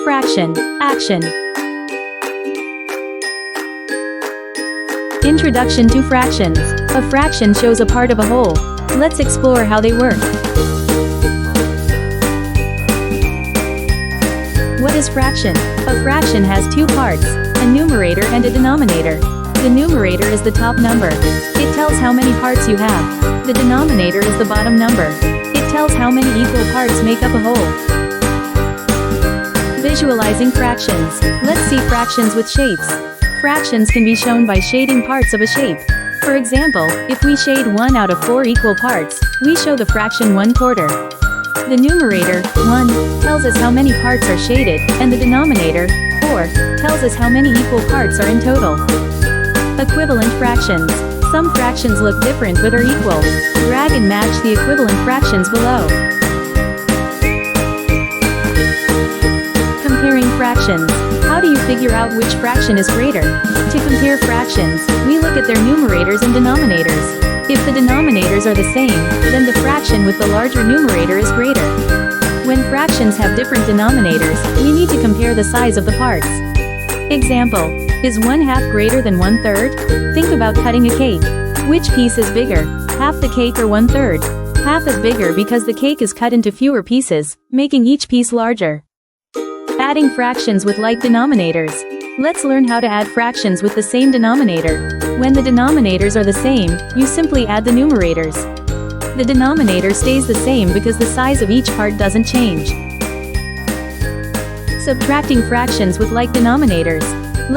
Fraction. Action. Introduction to fractions. A fraction shows a part of a whole. Let's explore how they work. What is fraction? A fraction has two parts, a numerator and a denominator. The numerator is the top number. It tells how many parts you have. The denominator is the bottom number. It tells how many equal parts make up a whole. Visualizing fractions. Let's see fractions with shapes. Fractions can be shown by shading parts of a shape. For example, if we shade 1 out of 4 equal parts, we show the fraction 1/4. The numerator, 1, tells us how many parts are shaded, and the denominator, 4, tells us how many equal parts are in total. Equivalent fractions. Some fractions look different but are equal. Drag and match the equivalent fractions below. Comparing fractions. How do you figure out which fraction is greater? To compare fractions, we look at their numerators and denominators. If the denominators are the same, then the fraction with the larger numerator is greater. When fractions have different denominators, we need to compare the size of the parts. Example. Is 1/2 greater than 1/3? Think about cutting a cake. Which piece is bigger, half the cake or 1/3? Half is bigger because the cake is cut into fewer pieces, making each piece larger. Adding fractions with like denominators. Let's learn how to add fractions with the same denominator. When the denominators are the same, you simply add the numerators. The denominator stays the same because the size of each part doesn't change. Subtracting fractions with like denominators.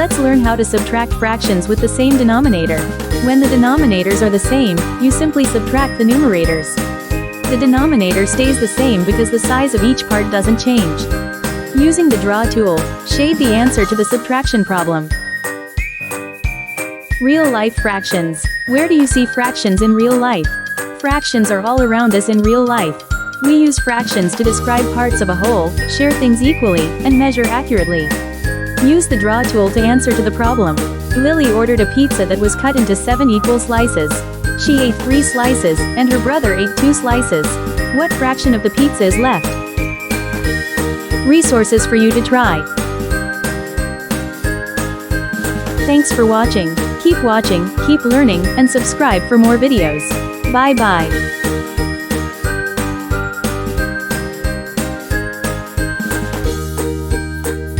Let's learn how to subtract fractions with the same denominator. When the denominators are the same, you simply subtract the numerators. The denominator stays the same because the size of each part doesn't change. Using the draw tool, shade the answer to the subtraction problem. Real-life fractions. Where do you see fractions in real life? Fractions are all around us in real life. We use fractions to describe parts of a whole, share things equally, and measure accurately. Use the draw tool to answer to the problem. Lily ordered a pizza that was cut into 7 equal slices. She ate 3 slices, and her brother ate 2 slices. What fraction of the pizza is left? Resources for you to try. Thanks for watching. Keep watching, keep learning, and subscribe for more videos. Bye bye.